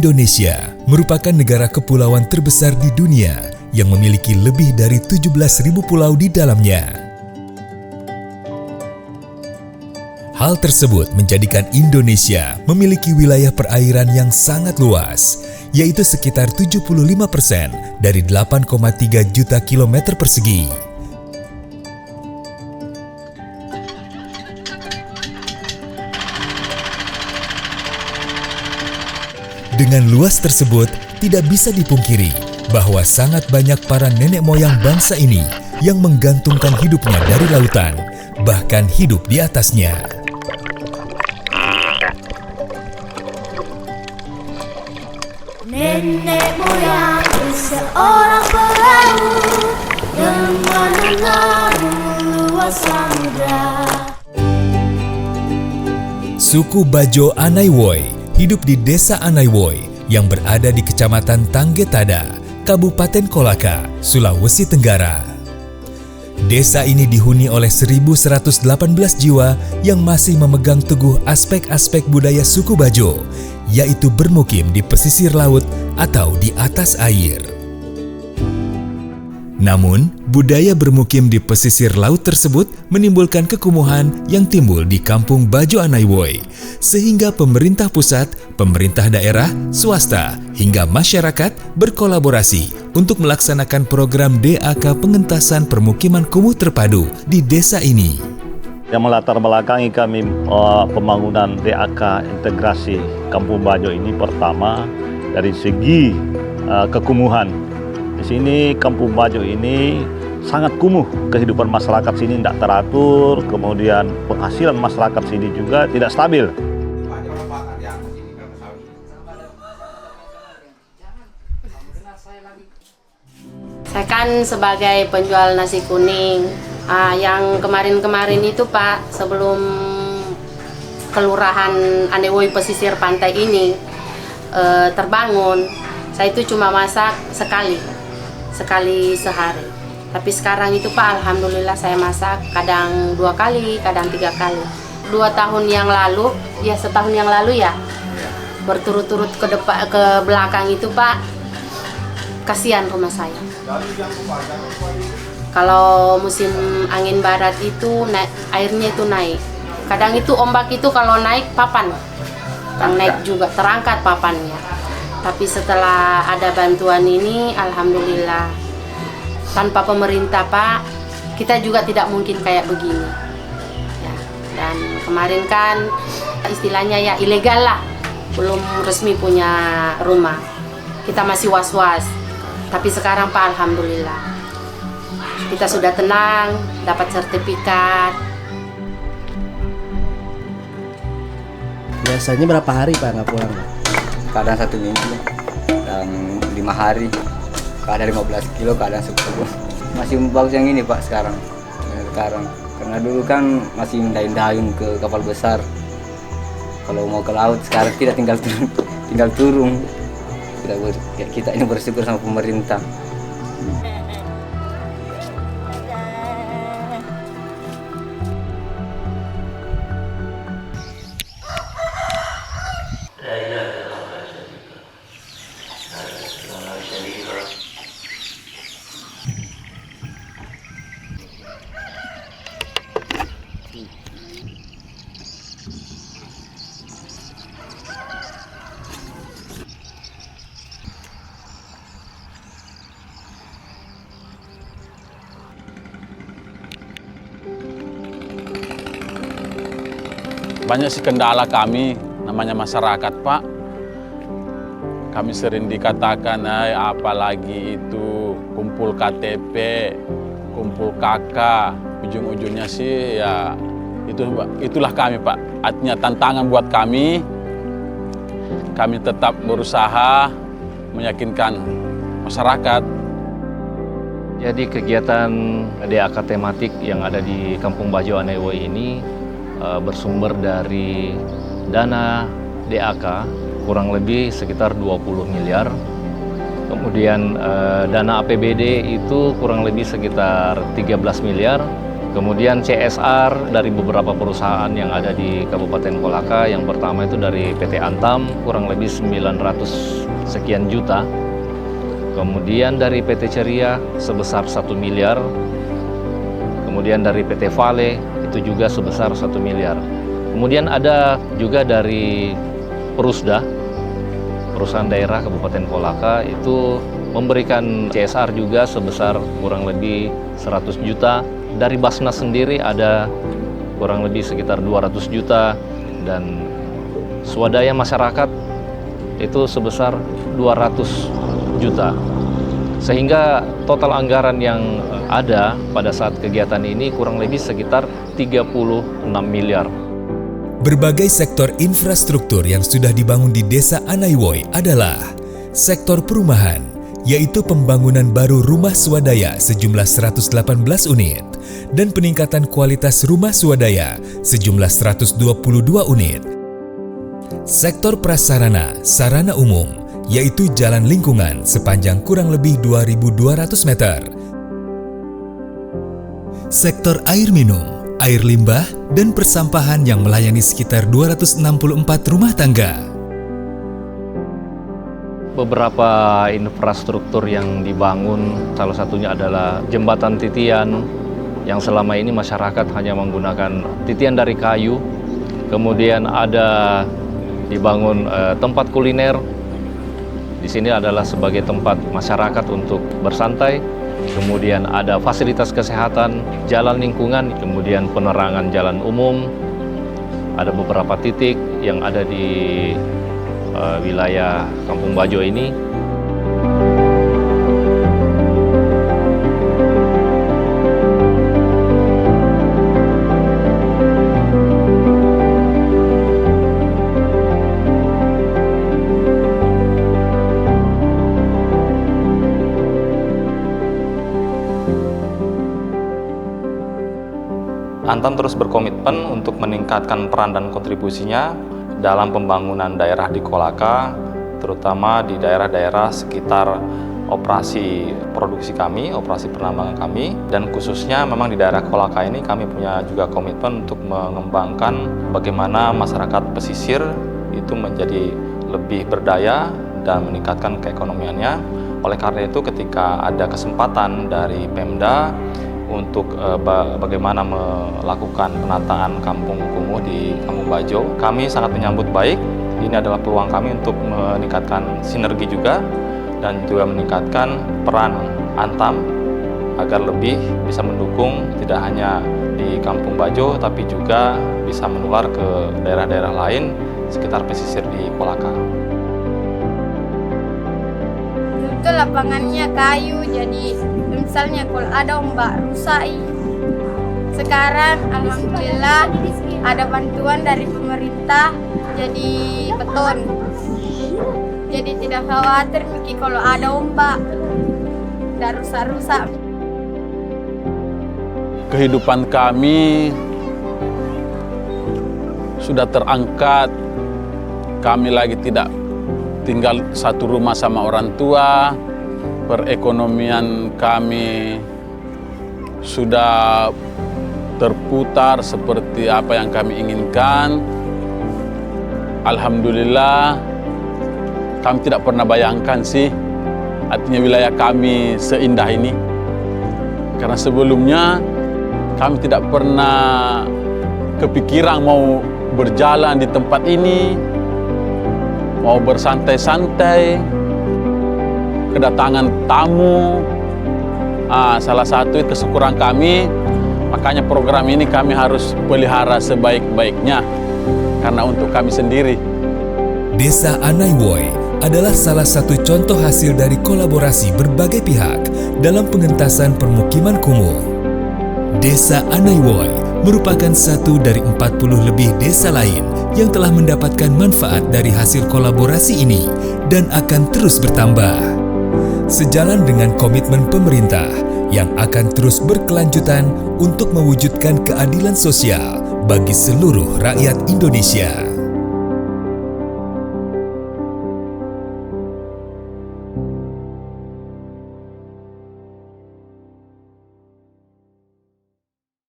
Indonesia merupakan negara kepulauan terbesar di dunia yang memiliki lebih dari 17.000 pulau di dalamnya. Hal tersebut menjadikan Indonesia memiliki wilayah perairan yang sangat luas, yaitu sekitar 75% dari 8,3 juta kilometer persegi. Dengan luas tersebut, tidak bisa dipungkiri bahwa sangat banyak para nenek moyang bangsa ini yang menggantungkan hidupnya dari lautan, bahkan hidup di atasnya. Nenek moyang seorang pelaut yang menengahi luas samudra. Suku Bajo Anaiwoi hidup di Desa Anaiwoi yang berada di Kecamatan Tanggetada, Kabupaten Kolaka, Sulawesi Tenggara. Desa ini dihuni oleh 1.118 jiwa yang masih memegang teguh aspek-aspek budaya suku Bajo, yaitu bermukim di pesisir laut atau di atas air. Namun, budaya bermukim di pesisir laut tersebut menimbulkan kekumuhan yang timbul di kampung Bajo Anaiwoi, sehingga pemerintah pusat, pemerintah daerah, swasta, hingga masyarakat berkolaborasi untuk melaksanakan program DAK pengentasan permukiman kumuh terpadu di desa ini. Yang melatar belakangi kami pembangunan DAK integrasi Kampung Bajo ini pertama dari segi kekumuhan. Di sini Kampung Bajo ini sangat kumuh, kehidupan masyarakat sini tidak teratur, kemudian penghasilan masyarakat sini juga tidak stabil. Saya kan sebagai penjual nasi kuning, yang kemarin-kemarin itu Pak, sebelum Kelurahan Anaiwoi pesisir pantai ini terbangun, saya itu cuma masak sekali sehari. Tapi sekarang itu Pak, alhamdulillah saya masak kadang 2 kali, kadang 3 kali. 2 tahun yang lalu, ya setahun yang lalu ya, berturut-turut ke belakang itu Pak, kasihan rumah saya. Kalau musim angin barat itu airnya itu naik. Kadang itu ombak itu kalau naik papan, yang naik juga terangkat papannya. Tapi setelah ada bantuan ini, alhamdulillah, tanpa pemerintah Pak, kita juga tidak mungkin kayak begini. Ya, dan kemarin kan istilahnya ya ilegal lah, belum resmi punya rumah. Kita masih was-was. Tapi sekarang Pak, alhamdulillah, kita sudah tenang, dapat sertifikat. Biasanya berapa hari Pak nggak pulang Pak? Kadang 1 minggu, kadang 5 hari, kadang 15 kilo, kadang 10. Masih bagus yang ini Pak sekarang. Karena dulu kan masih dayung ke kapal besar. Kalau mau ke laut sekarang tidak, tinggal turun. Kita ini bersyukur sama pemerintah. Banyak sih kendala kami, namanya masyarakat Pak. Kami sering dikatakan, apalagi itu kumpul KTP, kumpul KK, ujung-ujungnya sih ya itulah kami Pak. Artinya tantangan buat kami tetap berusaha meyakinkan masyarakat. Jadi kegiatan DAK tematik yang ada di Kampung Bajo Anaiwoi ini bersumber dari dana DAK kurang lebih sekitar 20 miliar. Kemudian dana APBD itu kurang lebih sekitar 13 miliar. Kemudian CSR dari beberapa perusahaan yang ada di Kabupaten Kolaka. Yang pertama itu dari PT Antam, kurang lebih 900 sekian juta. Kemudian dari PT Ceria sebesar 1 miliar. Kemudian dari PT Vale itu juga sebesar 1 miliar. Kemudian ada juga dari Perusda, perusahaan daerah Kabupaten Kolaka, itu memberikan CSR juga sebesar kurang lebih 100 juta. Dari Basnas sendiri ada kurang lebih sekitar 200 juta, dan swadaya masyarakat itu sebesar 200 juta. Sehingga total anggaran yang ada pada saat kegiatan ini kurang lebih sekitar 36 miliar. Berbagai sektor infrastruktur yang sudah dibangun di Desa Anaiwoi adalah sektor perumahan, yaitu pembangunan baru rumah swadaya sejumlah 118 unit dan peningkatan kualitas rumah swadaya sejumlah 122 unit. Sektor prasarana sarana umum, yaitu jalan lingkungan sepanjang kurang lebih 2.200 meter. Sektor air minum, air limbah, dan persampahan yang melayani sekitar 264 rumah tangga. Beberapa infrastruktur yang dibangun, salah satunya adalah jembatan titian, yang selama ini masyarakat hanya menggunakan titian dari kayu. Kemudian ada dibangun tempat kuliner. Di sini adalah sebagai tempat masyarakat untuk bersantai. Kemudian ada fasilitas kesehatan, jalan lingkungan, kemudian penerangan jalan umum. Ada beberapa titik yang ada di wilayah Kampung Bajo ini. Antam terus berkomitmen untuk meningkatkan peran dan kontribusinya dalam pembangunan daerah di Kolaka, terutama di daerah-daerah sekitar operasi produksi kami, operasi penambangan kami, dan khususnya memang di daerah Kolaka ini kami punya juga komitmen untuk mengembangkan bagaimana masyarakat pesisir itu menjadi lebih berdaya dan meningkatkan keekonomiannya. Oleh karena itu, ketika ada kesempatan dari Pemda untuk bagaimana melakukan penataan kampung kumuh di Kampung Bajo, kami sangat menyambut baik. Ini adalah peluang kami untuk meningkatkan sinergi juga dan juga meningkatkan peran Antam agar lebih bisa mendukung tidak hanya di Kampung Bajo tapi juga bisa menular ke daerah-daerah lain sekitar pesisir di Kolaka. Itu lapangannya kayu, jadi misalnya kalau ada ombak rusak. Sekarang alhamdulillah ada bantuan dari pemerintah jadi beton. Jadi tidak khawatir Miki kalau ada ombak dan rusak-rusak. Kehidupan kami sudah terangkat. Kami lagi tidak tinggal satu rumah sama orang tua. Perekonomian kami sudah terputar seperti apa yang kami inginkan. Alhamdulillah, kami tidak pernah bayangkan sih artinya wilayah kami seindah ini. Karena sebelumnya kami tidak pernah kepikiran mau berjalan di tempat ini, mau bersantai-santai, kedatangan tamu. Salah satu kesyukuran kami, makanya program ini kami harus pelihara sebaik-baiknya karena untuk kami sendiri. Desa Anaiwoi adalah salah satu contoh hasil dari kolaborasi berbagai pihak dalam pengentasan permukiman kumuh. Desa Anaiwoi merupakan satu dari 40 lebih desa lain yang telah mendapatkan manfaat dari hasil kolaborasi ini dan akan terus bertambah. Sejalan dengan komitmen pemerintah yang akan terus berkelanjutan untuk mewujudkan keadilan sosial bagi seluruh rakyat Indonesia.